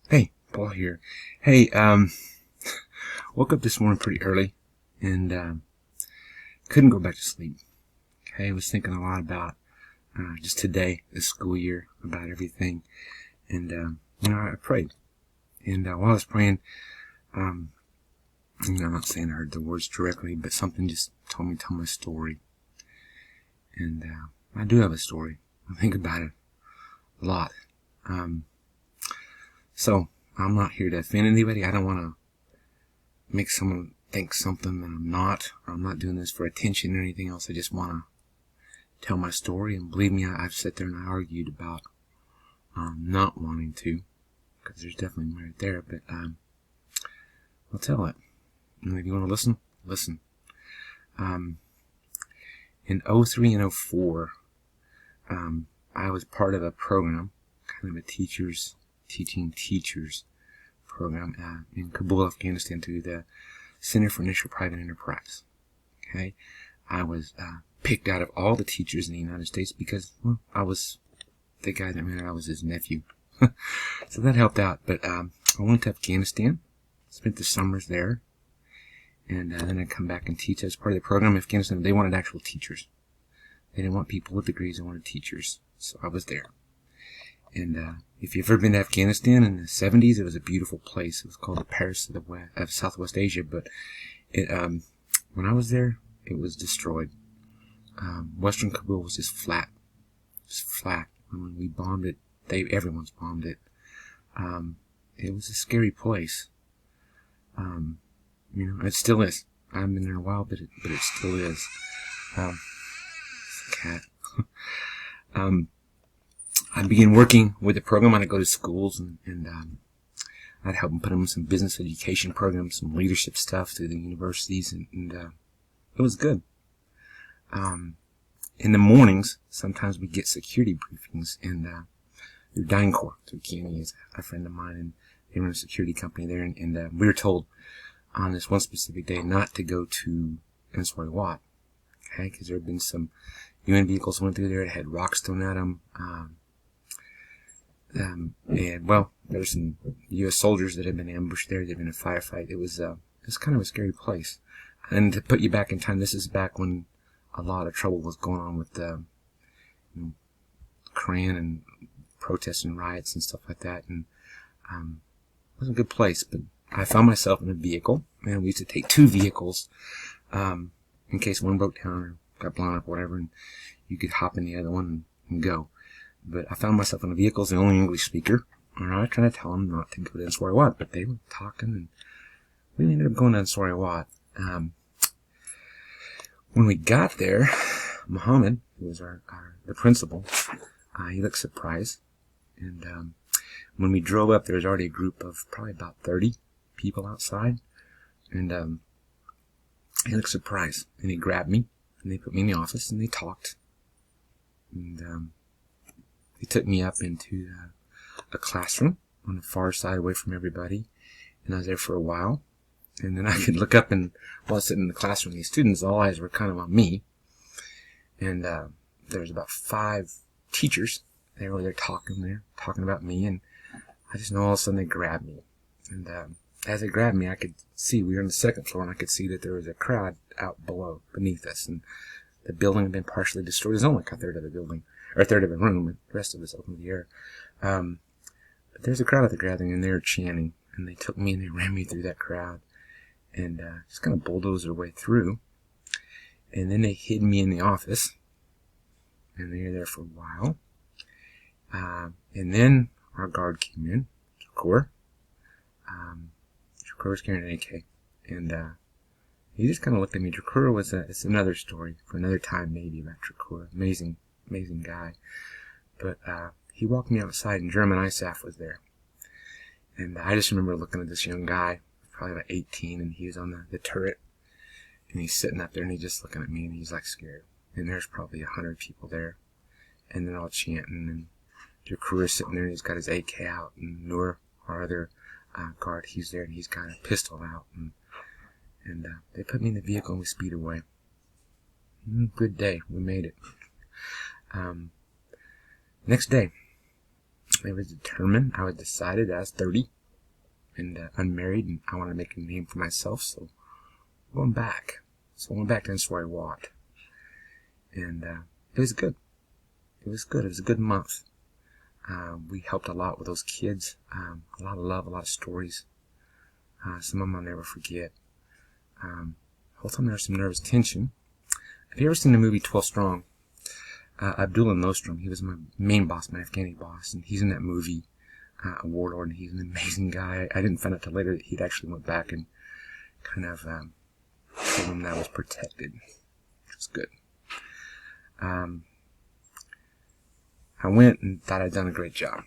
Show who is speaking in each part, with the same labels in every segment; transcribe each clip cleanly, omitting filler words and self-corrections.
Speaker 1: Hey, Paul here. Hey, woke up this morning pretty early and couldn't go back to sleep. Okay, I was thinking a lot about just today, this school year, about everything, and I prayed. And while I was praying, I'm not saying I heard the words directly, but something just told me to tell my story. And I do have a story. I think about it a lot. So I'm not here to offend anybody. I don't want to make someone think something that I'm not, or I'm not doing this for attention or anything else. I just want to tell my story, and believe me, I've sat there and I argued about not wanting to, because there's definitely merit there, but I'll tell it. And if you want to listen, listen. In 03 and 04, I was part of a program, kind of a teaching teachers program in Kabul, Afghanistan, through the Center for Initial Private Enterprise. Okay, I was picked out of all the teachers in the United States because, well, I was the guy that married. I was his nephew, so that helped out. But I went to Afghanistan, spent the summers there, and then I come back and teach as part of the program in Afghanistan. They wanted actual teachers. They didn't want people with degrees. They wanted teachers. So I was there. And if you've ever been to Afghanistan in the 70s, it was a beautiful place. It was called the Paris of Southwest Asia. But it, when I was there, it was destroyed. Western Kabul was just flat. Just flat. When we bombed it, everyone's bombed it. It was a scary place. It still is. I haven't been there in a while, but it still is. It's a cat. I began working with the program. I'd go to schools and I'd help them put them in some business education programs, some leadership stuff through the universities, and it was good. In the mornings, sometimes we get security briefings, and through DynCorp, through Kenny, is a friend of mine, and they run a security company there, and we were told on this one specific day not to go to Enswari Wat, okay, because there had been some UN vehicles went through there. It had rocks thrown at them. And well, there were some U.S. soldiers that had been ambushed there. There'd been a firefight. It was kind of a scary place. And to put you back in time, this is back when a lot of trouble was going on with Koran and protests and riots and stuff like that. And it was a good place. But I found myself in a vehicle, and we used to take two vehicles in case one broke down or got blown up or whatever, and you could hop in the other one and go. But I found myself in a vehicle as the only English speaker, and I was trying to tell them not to go to Enswari Wat, but they were talking, and we ended up going to Enswari Wat. When we got there, Muhammad, who was the principal, he looked surprised, and when we drove up, there was already a group of probably about 30 people outside, and he looked surprised, and he grabbed me, and they put me in the office, and they talked, and they took me up into a classroom on the far side away from everybody, and I was there for a while. And then I could look up, and while I was sitting in the classroom, these students, all eyes were kind of on me. And there was about 5 teachers. They were there talking about me, and I just know all of a sudden they grabbed me. And as they grabbed me, I could see, we were on the 2nd floor, and I could see that there was a crowd out below, beneath us, and the building had been partially destroyed. There's only like a third of the building, or a third of a room, and the rest of it's open to the air. But there's a crowd at the gathering, and they were chanting, and they took me and they ran me through that crowd, and just kind of bulldozed their way through. And then they hid me in the office, and they were there for a while. And then our guard came in, Shakur. Shakur was carrying an AK, and he just kind of looked at me. Shakur was it's another story for another time, maybe, about Shakur. Amazing guy. But he walked me outside, and German ISAF was there. And I just remember looking at this young guy, probably about 18, and he was on the turret. And he's sitting up there, and he's just looking at me, and he's like scared. And there's probably 100 people there. And they're all chanting, and Shakur is sitting there, and he's got his AK out. And Noor, our other guard, he's there, and he's got a pistol out. And they put me in the vehicle, and we speed away. Good day. We made it. Next day, I was determined. I was decided. I was 30 and unmarried, and I wanted to make a name for myself. So going back. So I went back, and that's where I walked. And it was good. It was good. It was a good month. We helped a lot with those kids. A lot of love, a lot of stories. Some of them I'll never forget. Whole time there was some nervous tension. Have you ever seen the movie 12 Strong? Abdullah Nostrum, he was my main boss, my Afghani boss, and he's in that movie, a warlord, and he's an amazing guy. I didn't find out till later that he'd actually went back and kind of told him that I was protected, which was good. I went and thought I'd done a great job.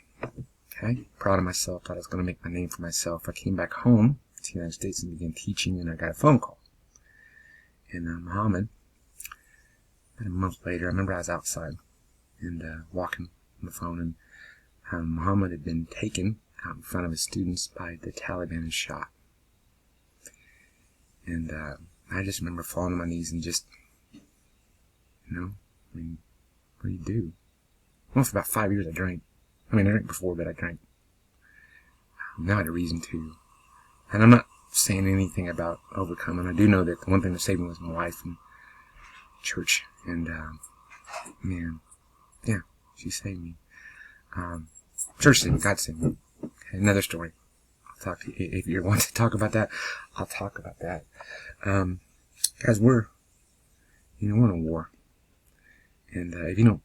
Speaker 1: Okay, proud of myself, thought I was going to make my name for myself. I came back home to the United States and began teaching, and I got a phone call. And Muhammad, about a month later, I remember I was outside and walking on the phone, and Muhammad had been taken out in front of his students by the Taliban and shot. And I just remember falling on my knees and just, I mean, what do you do? Well, for about 5 years I drank. I drank before, but I drank. Now I had a reason to. And I'm not saying anything about overcoming. I do know that the one thing that saved me was my wife and church. And, man, yeah, she saved me. Church saved me. God saved me. Okay, another story. I'll talk to you. If you want to talk about that, I'll talk about that. Guys, we're in a war. And if you don't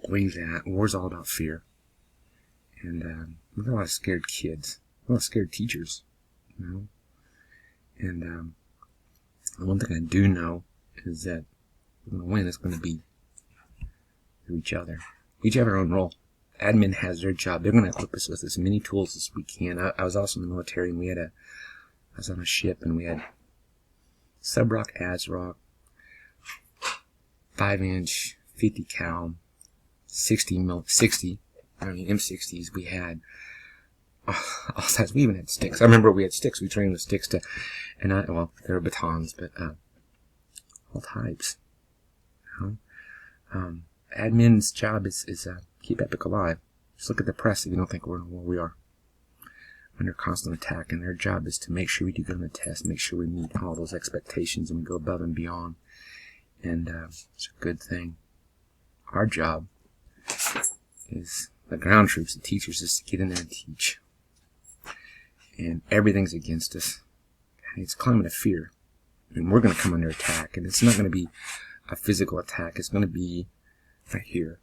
Speaker 1: believe that, war's all about fear. And we've got a lot of scared kids, a lot of scared teachers, And the one thing I do know is that we're going to win. It's going to be through each other. We each have our own role. Admin has their job. They're going to equip us with as many tools as we can. I was also in the military, and I was on a ship, and we had Subroc, ASRoc, 5-inch, 50 cal, 60 M60s. We had all sides. We even had sticks. I remember we had sticks. We trained with sticks well, there were batons, but all types. Admin's job is keep Epic alive. Just look at the press if you don't think we're in a war. We are under constant attack, and their job is to make sure we do good on the test, make sure we meet all those expectations, and we go above and beyond. And it's a good thing. Our job is the ground troops, the teachers, is to get in there and teach. And everything's against us. It's a climate of fear. And we're going to come under attack. And it's not going to be a physical attack. It's going to be right here.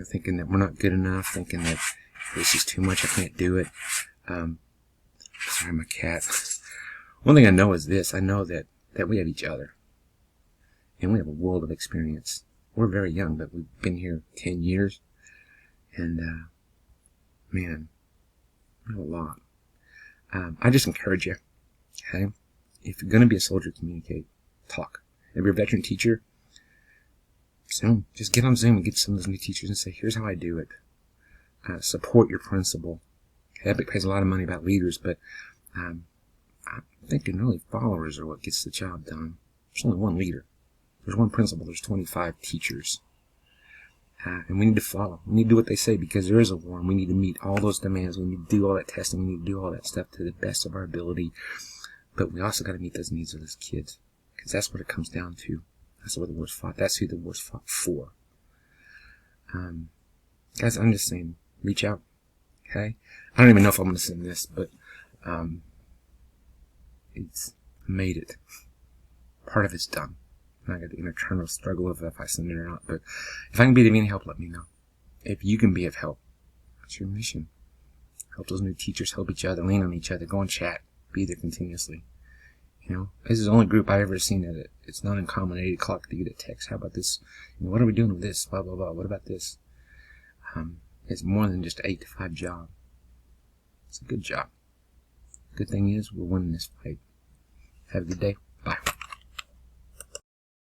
Speaker 1: Thinking that we're not good enough. Thinking that this is too much. I can't do it. Sorry, my cat. One thing I know is this. I know that we have each other. And we have a world of experience. We're very young, but we've been here 10 years. And, man, we have a lot. I just encourage you, okay? If you're going to be a soldier, communicate. Talk. If you're a veteran teacher, Zoom. Just get on Zoom and get some of those new teachers and say, here's how I do it. Support your principal. Okay, Epic pays a lot of money about leaders, but I'm thinking really followers are what gets the job done. There's only one leader. There's one principal. There's 25 teachers. And we need to follow. We need to do what they say because there is a war and we need to meet all those demands. We need to do all that testing. We need to do all that stuff to the best of our ability. But we also got to meet those needs of those kids because that's what it comes down to. That's what the war's fought. That's who the war's fought for. Guys, I'm just saying, reach out. Okay? I don't even know if I'm going to send this, but it's made it. Part of it's done. I got the internal struggle of if I send it or not. But if I can be of any help, let me know. If you can be of help, that's your mission. Help those new teachers, help each other, lean on each other, go and chat, be there continuously. This is the only group I've ever seen that it's not uncommon at 8 o'clock to get a text. How about this? What are we doing with this? Blah, blah, blah. What about this? It's more than just an 8 to 5 job. It's a good job. Good thing is we're winning this fight. Have a good day. Bye.